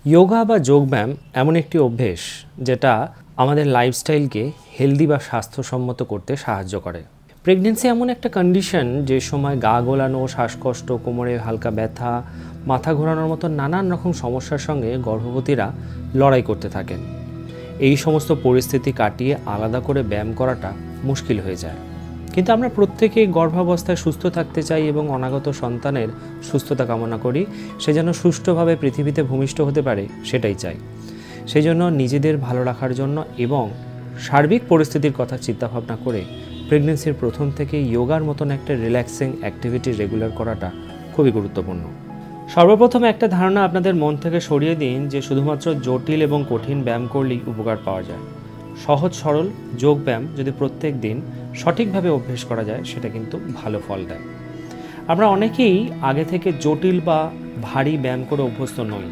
যোগা বা যোগব্যায়াম এমন একটি অভ্যেস যেটা আমাদের লাইফস্টাইলকে হেলদি বা স্বাস্থ্যসম্মত করতে সাহায্য করে। প্রেগনেন্সি এমন একটা কন্ডিশন যে সময় গা গোলানো, শ্বাসকষ্ট, কোমরে হালকা ব্যথা, মাথা ঘোরানোর মতো নানান রকম সমস্যার সঙ্গে গর্ভবতীরা লড়াই করতে থাকেন। এই সমস্ত পরিস্থিতি কাটিয়ে আলাদা করে ব্যায়াম করাটা মুশকিল হয়ে যায়। কিন্তু আমরা প্রত্যেকেই গর্ভাবস্থায় সুস্থ থাকতে চাই এবং অনাগত সন্তানের সুস্থতা কামনা করি। সে যেন সুষ্ঠুভাবে পৃথিবীতে ভূমিষ্ঠ হতে পারে সেটাই চাই। সেই জন্য নিজেদের ভালো রাখার জন্য এবং সার্বিক পরিস্থিতির কথা চিন্তাভাবনা করে প্রেগনেন্সির প্রথম থেকে যোগার মতন একটা রিল্যাক্সিং অ্যাক্টিভিটি রেগুলার করাটা খুবই গুরুত্বপূর্ণ। সর্বপ্রথম একটা ধারণা আপনাদের মন থেকে সরিয়ে দিন যে শুধুমাত্র জটিল এবং কঠিন ব্যায়াম করলেই উপকার পাওয়া যায়। সহজ সরল যোগ ব্যায়াম যদি প্রত্যেক দিন সঠিকভাবে অভ্যেস করা যায় সেটা কিন্তু ভালো ফল দেয়। আমরা অনেকেই আগে থেকে জটিল বা ভারী ব্যায়াম করে অভ্যস্ত নই।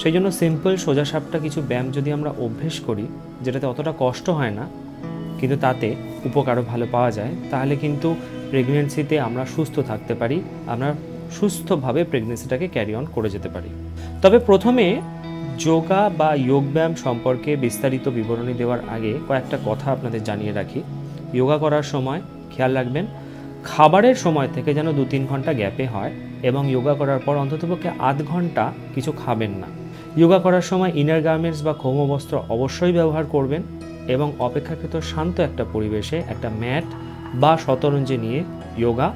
সেই জন্য সিম্পল সোজাসাপটা কিছু ব্যায়াম যদি আমরা অভ্যেস করি যেটাতে অতটা কষ্ট হয় না কিন্তু তাতে উপকারও ভালো পাওয়া যায়, তাহলে কিন্তু প্রেগনেন্সিতে আমরা সুস্থ থাকতে পারি, আমরা সুস্থভাবে প্রেগনেন্সিটাকে ক্যারি অন করে যেতে পারি। তবে প্রথমে যোগা বা যোগব্যায়াম সম্পর্কে বিস্তারিত বিবরণী দেওয়ার আগে কয়েকটা কথা আপনাদের জানিয়ে রাখি। যোগা করার সময় খেয়াল রাখবেন খাবারের সময় থেকে যেন 2-3 ঘন্টা গ্যাপে হয় এবং যোগা করার পর অন্ততপক্ষে আধ ঘন্টা কিছু খাবেন না। যোগা করার সময় ইনার গার্মেন্টস বা ক্ষৌমবস্ত্র অবশ্যই ব্যবহার করবেন এবং অপেক্ষাকৃত শান্ত একটা পরিবেশে একটা ম্যাট বা শতরঞ্জি নিয়ে যোগা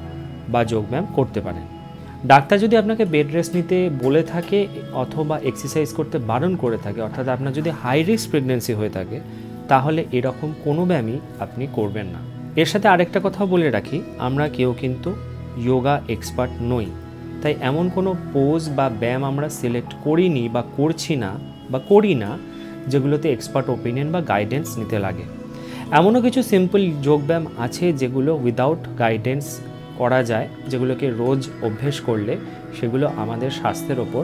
বা যোগব্যায়াম করতে পারেন। ডাক্তার যদি আপনাকে বেড রেস্ট নিতে বলে থাকে অথবা এক্সারসাইজ করতে বারণ করে থাকে, অর্থাৎ আপনার যদি হাই রিস্ক প্রেগনেন্সি হয়ে থাকে, তাহলে এরকম কোনো ব্যায়ামই আপনি করবেন না। এর সাথে আরেকটা কথা বলে রাখি, আমরা কেউ কিন্তু যোগা এক্সপার্ট নই, তাই এমন কোনো পোজ বা ব্যায়াম আমরা সিলেক্ট করিনি বা করছি না বা করি না যেগুলোতে এক্সপার্ট ওপিনিয়ন বা গাইডেন্স নিতে লাগে। এমনও কিছু সিম্পল যোগব্যায়াম আছে যেগুলো উইদাউট গাইডেন্স করা যায়, যেগুলোকে রোজ অভ্যেস করলে সেগুলো আমাদের স্বাস্থ্যের ওপর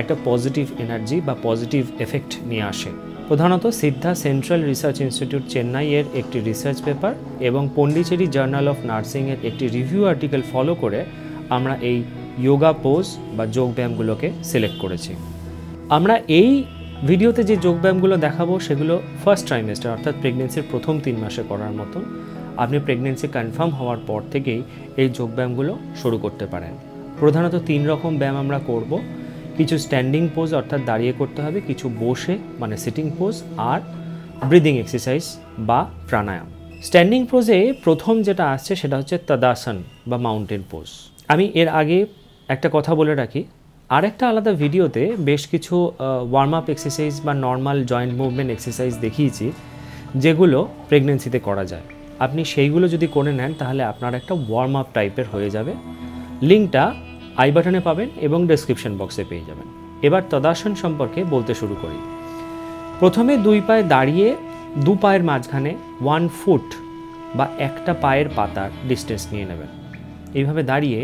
একটা পজিটিভ এনার্জি বা পজিটিভ এফেক্ট নিয়ে আসে। প্রধানত সিদ্ধা সেন্ট্রাল রিসার্চ ইনস্টিটিউট চেন্নাইয়ের একটি রিসার্চ পেপার এবং পন্ডিচেরি জার্নাল অফ নার্সিংয়ের একটি রিভিউ আর্টিকেল ফলো করে আমরা এই যোগা পোজ বা যোগব্যায়ামগুলোকে সিলেক্ট করেছি। আমরা এই ভিডিওতে যে যোগব্যায়ামগুলো দেখাবো সেগুলো ফার্স্ট ট্রাইমেস্টার অর্থাৎ প্রেগনেন্সির প্রথম 3 মাসে করার মতন। আপনি প্রেগনেন্সি কনফার্ম হওয়ার পর থেকেই এই যোগব্যায়ামগুলো শুরু করতে পারেন। প্রধানত 3 রকম ব্যায়াম আমরা করব। কিছু স্ট্যান্ডিং পোজ অর্থাৎ দাঁড়িয়ে করতে হবে, কিছু বসে মানে সিটিং পোজ, আর ব্রিদিং এক্সারসাইজ বা প্রাণায়াম। স্ট্যান্ডিং পোজে প্রথম যেটা আসছে সেটা হচ্ছে তদাসন বা মাউন্টেন পোজ। আমি এর আগে একটা কথা বলে রাখি, আরেকটা আলাদা ভিডিওতে বেশ কিছু ওয়ার্ম আপ এক্সারসাইজ বা নর্মাল জয়েন্ট মুভমেন্ট এক্সারসাইজ দেখিয়েছি যেগুলো প্রেগনেন্সিতে করা যায়। আপনি সেইগুলো যদি করে নেন তাহলে আপনার একটা ওয়ার্ম আপ টাইপের হয়ে যাবে। লিঙ্কটা আই বাটনে পাবেন এবং ডেসক্রিপশন বক্সে পেয়ে যাবেন। এবার তদাসন সম্পর্কে বলতে শুরু করি। প্রথমে 2 পায়ে দাঁড়িয়ে 2 পায়ের মাঝখানে 1 ফুট বা একটা পায়ের পাতার ডিস্টেন্স নিয়ে নেবেন। এইভাবে দাঁড়িয়ে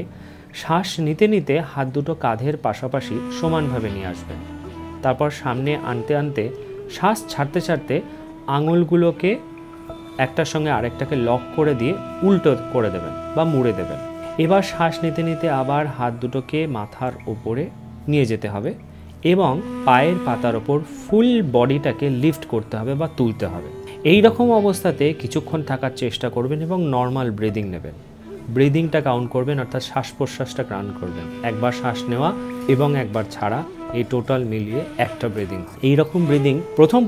শ্বাস নিতে নিতে হাত দুটো কাঁধের পাশাপাশি সমানভাবে নিয়ে আসবেন। তারপর সামনে আনতে আনতে শ্বাস ছাড়তে ছাড়তে আঙুলগুলোকে একটার সঙ্গে আরেকটাকে লক করে দিয়ে উল্টো করে দেবেন বা মুড়ে দেবেন। এবার শ্বাস নিতে নিতে আবার হাত দুটোকে মাথার উপরে নিয়ে যেতে হবে এবং পায়ের পাতার ওপর ফুল বডিটাকে লিফট করতে হবে বা তুলতে হবে। এই রকম অবস্থাতে কিছুক্ষণ থাকার চেষ্টা করবেন এবং নর্মাল ব্রিদিং নেবেন। ব্রিদিংটা কাউন্ট করবেন, অর্থাৎ শ্বাস প্রশ্বাসটা কাউন্ট করবেন। একবার শ্বাস নেওয়া এবং একবার ছাড়া, এই টোটাল মিলিয়ে একটা ব্রিদিং। এইরকম ব্রিদিং প্রথম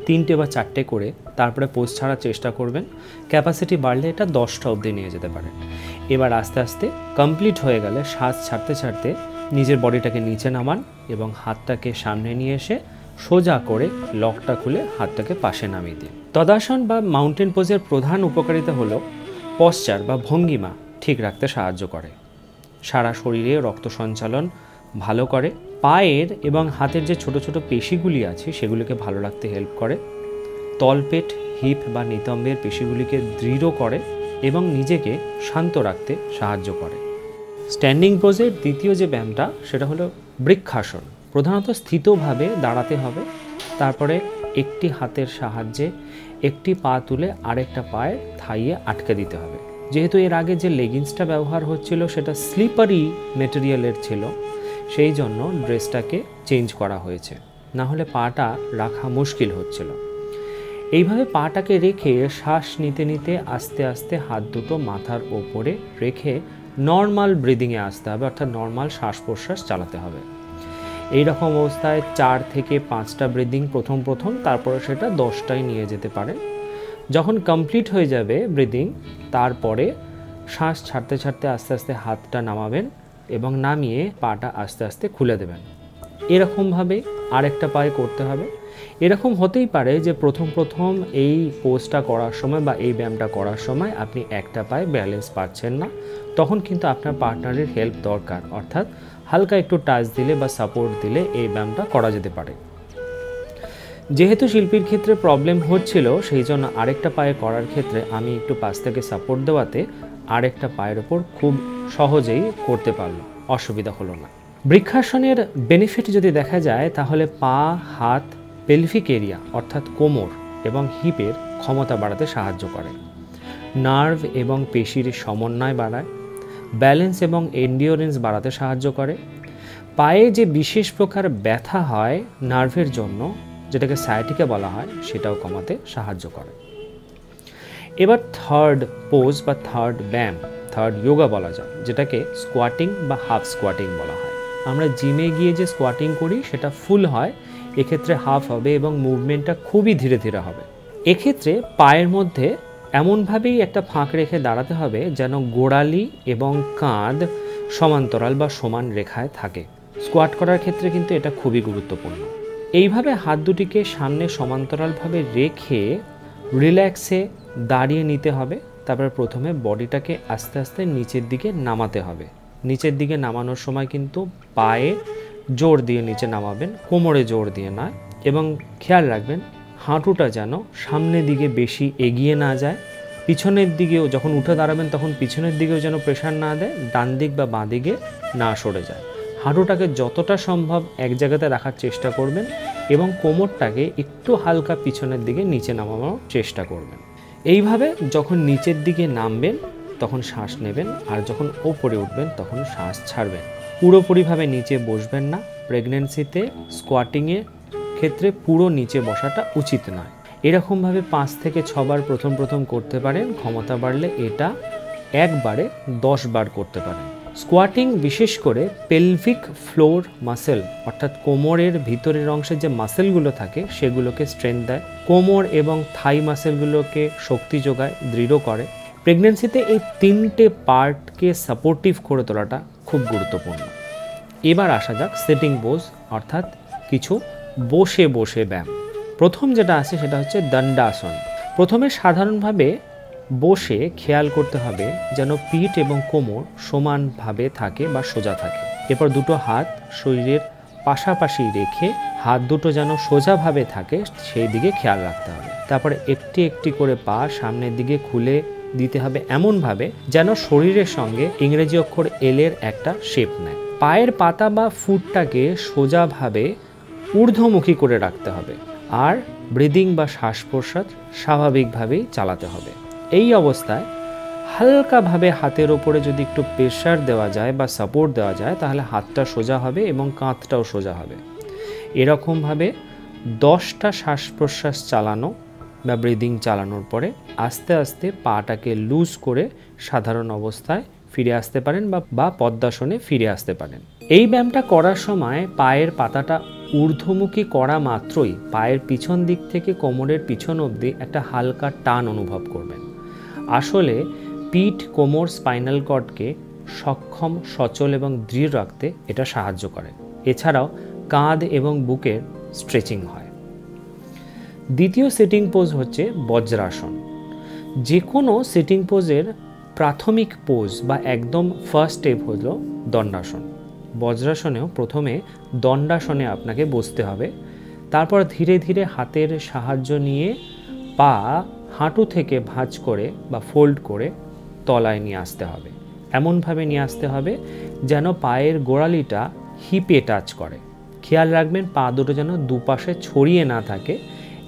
3টে বা 4টে করে তারপরে পোজ ছাড়ার চেষ্টা করবেন। ক্যাপাসিটি বাড়লে এটা 10টা অবধি নিয়ে যেতে পারেন। এবার আস্তে আস্তে কমপ্লিট হয়ে গেলে শ্বাস ছাড়তে ছাড়তে নিজের বডিটাকে নিচে নামান এবং হাতটাকে সামনে নিয়ে এসে সোজা করে লকটা খুলে হাতটাকে পাশে নামিয়ে দিন। তদাসন বা মাউন্টেন পোজের প্রধান উপকারিতা হলো পশ্চার বা ভঙ্গিমা ঠিক রাখতে সাহায্য করে, সারা শরীরে রক্ত সঞ্চালন ভালো করে, পায়ের এবং হাতের যে ছোট ছোট পেশিগুলি আছে সেগুলিকে ভালো রাখতে হেল্প করে, তলপেট, হিপ বা নিতম্বের পেশিগুলিকে দৃঢ় করে এবং নিজেকে শান্ত রাখতে সাহায্য করে। স্ট্যান্ডিং পোজের দ্বিতীয় যে ব্যায়ামটা সেটা হলো বৃক্ষাসন। প্রধানত স্থিতভাবে দাঁড়াতে হবে, তারপরে একটি হাতের সাহায্যে একটি পা তুলে আরেকটা পায়ে থাইয়ে আটকে দিতে হবে। যেহেতু এর আগে যে লেগিংসটা ব্যবহার হচ্ছিল সেটা স্লিপারি মেটেরিয়ালের ছিল, সেই জন্য ড্রেসটাকে চেঞ্জ করা হয়েছে। না হলে পাটা রাখা মুশকিল হচ্ছিল। এইভাবে পাটাকে রেখে শ্বাস নিতে নিতে আস্তে আস্তে হাত দুটো মাথার ওপরে রেখে নর্মাল ব্রিদিংয়ে আসতে হবে, অর্থাৎ নর্মাল শ্বাস প্রশ্বাস চালাতে হবে। এই রকম অবস্থায় 4 থেকে 5টা ব্রিদিং প্রথম, তারপরে সেটা 10টায় নিয়ে যেতে পারে। যখন কমপ্লিট হয়ে যাবে ব্রিদিং, তারপরে শ্বাস ছাড়তে ছাড়তে আস্তে আস্তে হাতটা নামাবেন এবং নামিয়ে পাটা আস্তে আস্তে খুলে দেবেন। এরকমভাবে আরেকটা পায়ে করতে হবে। এরকম হতেই পারে যে প্রথম এই পোজটা করার সময় বা এই ব্যায়ামটা করার সময় আপনি একটা পায়ে ব্যালেন্স পাচ্ছেন না, তখন কিন্তু আপনার পার্টনারের হেল্প দরকার, অর্থাৎ হালকা একটু টাচ দিলে বা সাপোর্ট দিলে এই ব্যায়ামটা করা যেতে পারে। যেহেতু শিল্পীর ক্ষেত্রে প্রবলেম হচ্ছিল, সেই জন্য আরেকটা পায়ে করার ক্ষেত্রে আমি একটু পাশ থেকে সাপোর্ট দেওয়াতে আরেকটা পায়ের ওপর খুব সহজেই করতে পারলো, অসুবিধা হলো না। বৃক্ষাসনের বেনিফিট যদি দেখা যায় তাহলে পা, হাত, পেলভিক এরিয়া অর্থাৎ কোমর এবং হিপের ক্ষমতা বাড়াতে সাহায্য করে, নার্ভ এবং পেশির সমন্বয় বাড়ায়, ব্যালেন্স এবং এন্ডিওরেন্স বাড়াতে সাহায্য করে, পায়ে যে বিশেষ প্রকার ব্যথা হয় নার্ভের জন্য, যেটাকে সায়াটিকা বলা হয়, সেটাও কমাতে সাহায্য করে। এবার থার্ড পোজ বা থার্ড ব্যায়াম, থার্ড যোগা বলা যায়, যেটাকে স্কোয়াটিং বা হাফ স্কোয়াটিং বলা হয়। আমরা জিমে গিয়ে যে স্কোয়াটিং করি সেটা ফুল হয়, এক্ষেত্রে হাফ হবে এবং মুভমেন্টটা খুবই ধীরে ধীরে হবে। এক্ষেত্রে পায়ের মধ্যে এমনভাবেই একটা ফাঁক রেখে দাঁড়াতে হবে যেন গোড়ালি এবং কাঁধ সমান্তরাল বা সমান রেখায় থাকে। স্কোয়াট করার ক্ষেত্রে কিন্তু এটা খুবই গুরুত্বপূর্ণ। এইভাবে হাত দুটিকে সামনে সমান্তরালভাবে রেখে রিল্যাক্সে দাঁড়িয়ে নিতে হবে। তারপরে প্রথমে বডিটাকে আস্তে আস্তে নিচের দিকে নামাতে হবে। নিচের দিকে নামানোর সময় কিন্তু পায়ে জোর দিয়ে নিচে নামাবেন, কোমরে জোর দিয়ে নয়, এবং খেয়াল রাখবেন হাঁটুটা যেন সামনের দিকে বেশি এগিয়ে না যায়, পিছনের দিকেও যখন উঠে দাঁড়াবেন তখন পিছনের দিকেও যেন প্রেশার না দেয়, ডান দিক বা বাঁ দিকে না সরে যায়। হাঁটুটাকে যতটা সম্ভব এক জায়গাতে রাখার চেষ্টা করবেন এবং কোমরটাকে একটু হালকা পিছনের দিকে নিচে নামানোর চেষ্টা করবেন। এইভাবে যখন নিচের দিকে নামবেন তখন শ্বাস নেবেন, আর যখন ওপরে উঠবেন তখন শ্বাস ছাড়বেন। পুরোপুরিভাবে নিচে বসবেন না। প্রেগন্যান্সিতে স্কোয়াটিংয়ের ক্ষেত্রে পুরো নিচে বসাটা উচিত নয়। এরকমভাবে 5 থেকে 6 বার প্রথম করতে পারেন। ক্ষমতা বাড়লে এটা একবারে 10 বার করতে পারেন। স্কোয়াটিং বিশেষ করে পেলভিক ফ্লোর মাসেল অর্থাৎ কোমরের ভিতরের অংশে যে মাসেলগুলো থাকে সেগুলোকে স্ট্রেংথ দেয়, কোমর এবং থাই মাসেলগুলোকে শক্তি যোগায়, দৃঢ় করে। প্রেগন্যান্সিতে এই 3টে পার্টকে সাপোর্টিভ করে তোলাটা খুব গুরুত্বপূর্ণ। এবার আসা যাক সিটিং পোজ অর্থাৎ কিছু বসে বসে ব্যায়াম। প্রথম যেটা আছে সেটা হচ্ছে দণ্ডাসন। প্রথমে সাধারণভাবে বসে খেয়াল করতে হবে যেন পিঠ এবং কোমর সমানভাবে থাকে বা সোজা থাকে। এরপর দুটো হাত শরীরের পাশাপাশি রেখে হাত দুটো যেন সোজাভাবে থাকে সেই দিকে খেয়াল রাখতে হবে। তারপরে একটি একটি করে পা সামনের দিকে খুলে দিতে হবে এমনভাবে যেন শরীরের সঙ্গে ইংরেজি অক্ষর এল-এর একটা শেপ নেয়। পায়ের পাতা বা ফুটটাকে সোজাভাবে ঊর্ধ্বমুখী করে রাখতে হবে, আর ব্রিদিং বা শ্বাস প্রশ্বাস স্বাভাবিকভাবেই চালাতে হবে। এই অবস্থায় হালকাভাবে হাতের ওপরে যদি একটু প্রেশার দেওয়া যায় বা সাপোর্ট দেওয়া যায় তাহলে হাতটা সোজা হবে এবং কাঁধটাও সোজা হবে। এরকমভাবে 10টা শ্বাস প্রশ্বাস চালানো বা ব্রিদিং চালানোর পরে আস্তে আস্তে পাটাকে লুজ করে সাধারণ অবস্থায় ফিরে আসতে পারেন বা পদ্মাসনে ফিরে আসতে পারেন। এই ব্যায়ামটা করার সময় পায়ের পাতাটা ঊর্ধ্বমুখী করা মাত্রই পায়ের পিছন দিক থেকে কোমরের পিছন অবধি একটা হালকা টান অনুভব করবেন। আসলে পিঠ, কোমর, স্পাইনাল কর্ডকে সক্ষম, সচল এবং দৃঢ় রাখতে এটা সাহায্য করে। এছাড়াও কাঁধ এবং বুকের স্ট্রেচিং হয়। দ্বিতীয় সিটিং পোজ হচ্ছে বজ্রাসন। যে কোনো সিটিং পোজের প্রাথমিক পোজ বা একদম ফার্স্ট স্টেপ হলো দণ্ডাসন। বজ্রাসনেও প্রথমে দণ্ডাসনে আপনাকে বসতে হবে, তারপর ধীরে ধীরে হাতের সাহায্য নিয়ে পা হাঁটু থেকে ভাঁজ করে বা ফোল্ড করে তলায় নিয়ে আসতে হবে। এমনভাবে নিয়ে আসতে হবে যেন পায়ের গোড়ালিটা হিপে টাচ করে। খেয়াল রাখবেন পা দুটো যেন দুপাশে ছড়িয়ে না থাকে,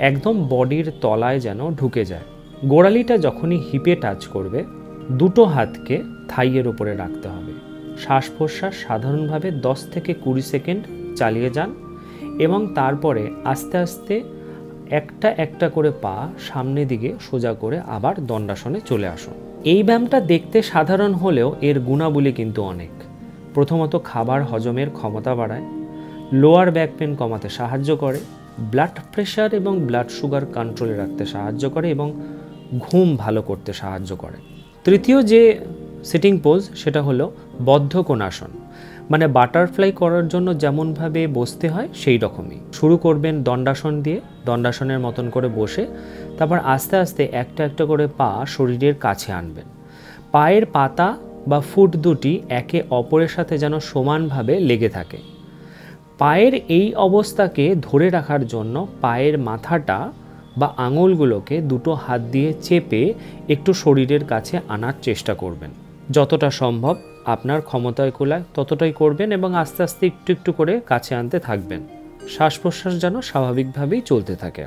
একদম বডির তলায় যেন ঢুকে যায়। গোড়ালিটা যখনই হিপে টাচ করবে দুটো হাতকে থাইয়ের উপরে রাখতে হবে। শ্বাস প্রশ্বাস সাধারণভাবে 10 থেকে 20 সেকেন্ড চালিয়ে যান এবং তারপরে আস্তে আস্তে একটা একটা করে পা সামনের দিকে সোজা করে আবার দণ্ডাসনে চলে আসুন। এই ব্যায়ামটা দেখতে সাধারণ হলেও এর গুণাবলী কিন্তু অনেক। প্রথমত খাবার হজমের ক্ষমতা বাড়ায়, লোয়ার ব্যাক পেন কমাতে সাহায্য করে, ব্লাড প্রেশার এবং ব্লাড সুগার কন্ট্রোলে রাখতে সাহায্য করে এবং ঘুম ভালো করতে সাহায্য করে। তৃতীয় যে সিটিং পোজ সেটা হলো বদ্ধ কোণাসন, মানে বাটারফ্লাই করার জন্য যেমনভাবে বসতে হয় সেই রকমই। শুরু করবেন দণ্ডাসন দিয়ে, দণ্ডাসনের মতন করে বসে তারপর আস্তে আস্তে একটা একটা করে পা শরীরের কাছে আনবেন। পায়ের পাতা বা ফুট দুটি একে অপরের সাথে যেন সমানভাবে লেগে থাকে। পায়ের এই অবস্থাকে ধরে রাখার জন্য পায়ের মাথাটা বা আঙুলগুলোকে দুটো হাত দিয়ে চেপে একটু শরীরের কাছে আনার চেষ্টা করবেন। যতটা সম্ভব আপনার ক্ষমতায় কুলায় ততটাই করবেন এবং আস্তে আস্তে একটু একটু করে কাছে আনতে থাকবেন। শ্বাস প্রশ্বাস যেন স্বাভাবিকভাবেই চলতে থাকে।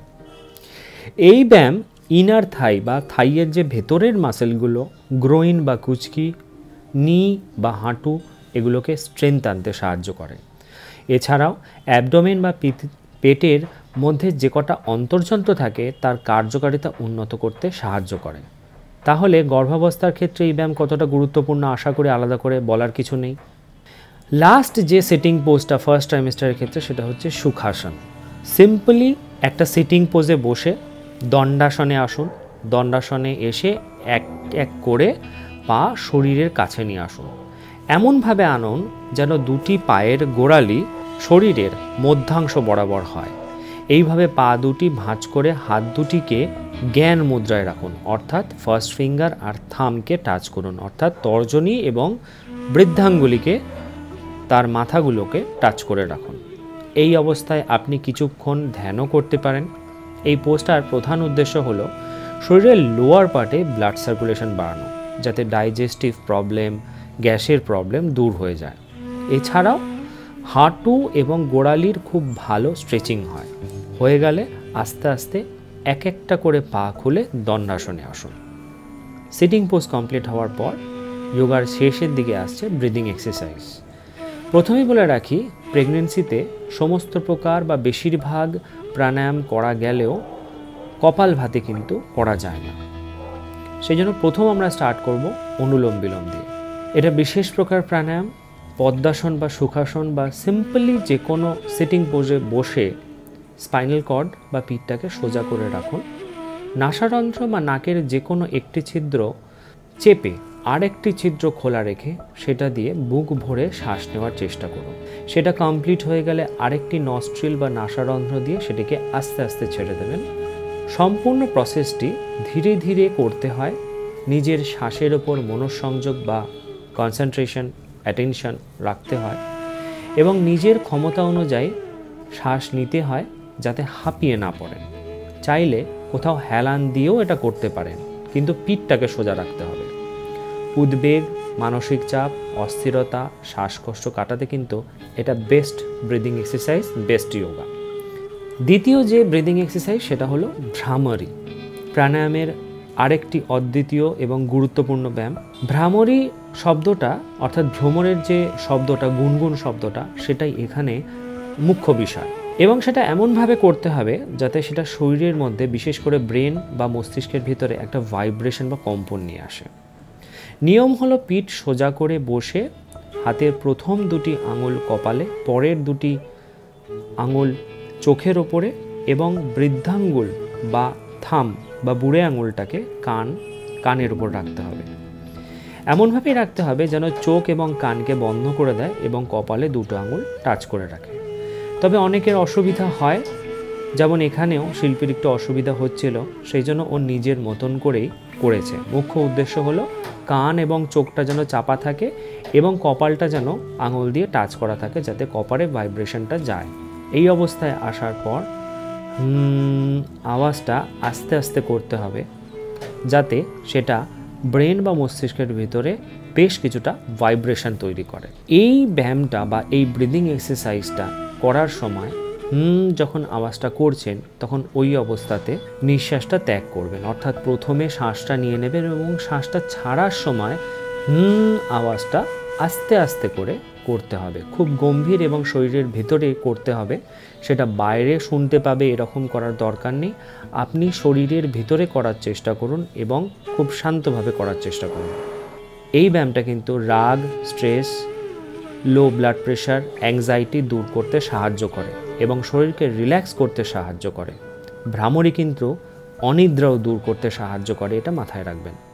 এই ব্যায়াম ইনার থাই বা থাইয়ের যে ভেতরের মাসেলগুলো, গ্রোইন বা কুচকি, নি বা হাঁটু, এগুলোকে স্ট্রেংথ আনতে সাহায্য করে। এছাড়াও অ্যাবডোমেন বা পেটের মধ্যে যে কটা অন্তর্যন্ত্র থাকে তার কার্যকারিতা উন্নত করতে সাহায্য করে। তাহলে গর্ভাবস্থার ক্ষেত্রে এই ব্যায়াম কতটা গুরুত্বপূর্ণ আশা করে আলাদা করে বলার কিছু নেই। লাস্ট যে সিটিং পোজটা ফার্স্ট ট্রাইমেস্টারের ক্ষেত্রে সেটা হচ্ছে সুখাসন। সিম্পলি একটা সিটিং পোজে বসে দণ্ডাসনে আসুন। দণ্ডাসনে এসে এক এক করে পা শরীরের কাছে নিয়ে আসুন। এমনভাবে আনুন যেন দুটি পায়ের গোড়ালি শরীরের মধ্যাংশ বরাবর হয়। এইভাবে পা দুটি ভাঁজ করে হাত দুটিকে জ্ঞান মুদ্রায় রাখুন, অর্থাৎ ফার্স্ট ফিঙ্গার আর থামকে টাচ করুন, অর্থাৎ তর্জনী এবং বৃদ্ধাঙ্গুলিকে তার মাথাগুলোকে টাচ করে রাখুন। এই অবস্থায় আপনি কিছুক্ষণ ধ্যানও করতে পারেন। এই পোজটার প্রধান উদ্দেশ্য হলো শরীরের লোয়ার পার্টে ব্লাড সার্কুলেশন বাড়ানো, যাতে ডাইজেস্টিভ প্রবলেম, গ্যাসের প্রবলেম দূর হয়ে যায়। এছাড়াও হাঁটু এবং গোড়ালির খুব ভালো স্ট্রেচিং হয়। হয়ে গেলে আস্তে আস্তে এক একটা করে পা খুলে দণ্ডাসনে আসুন। সিটিং পোজ কমপ্লিট হওয়ার পর যোগার শেষের দিকে আসছে ব্রিদিং এক্সারসাইজ। প্রথমেই বলে রাখি, প্রেগনেন্সিতে সমস্ত প্রকার বা বেশিরভাগ প্রাণায়াম করা গেলেও কপালভাতি কিন্তু করা যায় না। সেই জন্য প্রথম আমরা স্টার্ট করব অনুলোম বিলোম দিয়ে। এটা বিশেষ প্রকার প্রাণায়াম। পদ্মাসন বা সুখাসন বা সিম্পলি যে কোনো সিটিং পোজে বসে স্পাইনাল কর্ড বা পিঠটাকে সোজা করে রাখুন। নাসারন্ধ্র বা নাকের যে কোনো একটি ছিদ্র চেপে আরেকটি ছিদ্র খোলা রেখে সেটা দিয়ে বুক ভরে শ্বাস নেওয়ার চেষ্টা করুন। সেটা কমপ্লিট হয়ে গেলে আরেকটি নস্ট্রিল বা নাসারন্ধ্র দিয়ে সেটিকে আস্তে আস্তে ছেড়ে দেবেন। সম্পূর্ণ প্রসেসটি ধীরে ধীরে করতে হয়। নিজের শ্বাসের ওপর মনোসংযোগ বা কনসেন্ট্রেশন, অ্যাটেনশন রাখতে হয় এবং নিজের ক্ষমতা অনুযায়ী শ্বাস নিতে হয়, যাতে হাঁপিয়ে না পড়েন। চাইলে কোথাও হেলান দিয়েও এটা করতে পারেন, কিন্তু পিঠটাকে সোজা রাখতে হবে। উদ্বেগ, মানসিক চাপ, অস্থিরতা, শ্বাসকষ্ট কাটাতে কিন্তু এটা best breathing exercise, best yoga. দ্বিতীয় যে ব্রিদিং এক্সারসাইজ সেটা হলো ভ্রামরী। প্রাণায়ামের আরেকটি অদ্বিতীয় এবং গুরুত্বপূর্ণ ব্যায়াম। ভ্রামরী শব্দটা অর্থাৎ ভ্রমরের যে শব্দটা, গুনগুন শব্দটা, সেটাই এখানে মুখ্য বিষয় এবং সেটা এমনভাবে করতে হবে যাতে সেটা শরীরের মধ্যে, বিশেষ করে ব্রেন বা মস্তিষ্কের ভিতরে একটা ভাইব্রেশন বা কম্পন নিয়ে আসে। নিয়ম হলো পিঠ সোজা করে বসে হাতের প্রথম দুটি আঙুল কপালে, পরের দুটি আঙুল চোখের ওপরে এবং বৃদ্ধাঙ্গুল বা থাম বা বুড়ে আঙুলটাকে কানের উপর রাখতে হবে। এমনভাবেই রাখতে হবে যেন চোখ এবং কানকে বন্ধ করে দেয় এবং কপালে দুটো আঙুল টাচ করে রাখে। তবে অনেকের অসুবিধা হয়, যেমন এখানেও শিল্পীর একটু অসুবিধা হচ্ছিল, সেই জন্য ও নিজের মতন করেই করেছে। মুখ্য উদ্দেশ্য হলো কান এবং চোখটা যেন চাপা থাকে এবং কপালটা যেন আঙুল দিয়ে টাচ করা থাকে, যাতে কপালে ভাইব্রেশনটা যায়। এই অবস্থায় আসার পর আওয়াজটা আস্তে আস্তে করতে হবে, যাতে সেটা ব্রেন বা মস্তিষ্কের ভিতরে বেশ কিছুটা ভাইব্রেশন তৈরি করে। এই ব্যায়ামটা বা এই ব্রিদিং এক্সারসাইজটা করার সময় যখন আওয়াজটা করছেন তখন ওই অবস্থাতে নিঃশ্বাসটা ত্যাগ করবেন, অর্থাৎ প্রথমে শ্বাসটা নিয়ে নেবেন এবং শ্বাসটা ছাড়ার সময় আওয়াজটা আস্তে আস্তে করে করতে হবে, খুব গম্ভীর এবং শরীরের ভেতরে করতে হবে। সেটা বাইরে শুনতে পাবে এরকম করার দরকার নেই। আপনি শরীরের ভেতরে করার চেষ্টা করুন এবং খুব শান্তভাবে করার চেষ্টা করুন। এই ব্যায়ামটা কিন্তু রাগ, stress, low blood pressure, anxiety দূর করতে সাহায্য করে এবং শরীরকে রিল্যাক্স করতে সাহায্য করে। ভ্রামরি কিন্তু অনিদ্রাও দূর করতে সাহায্য করে, এটা মাথায় রাখবেন।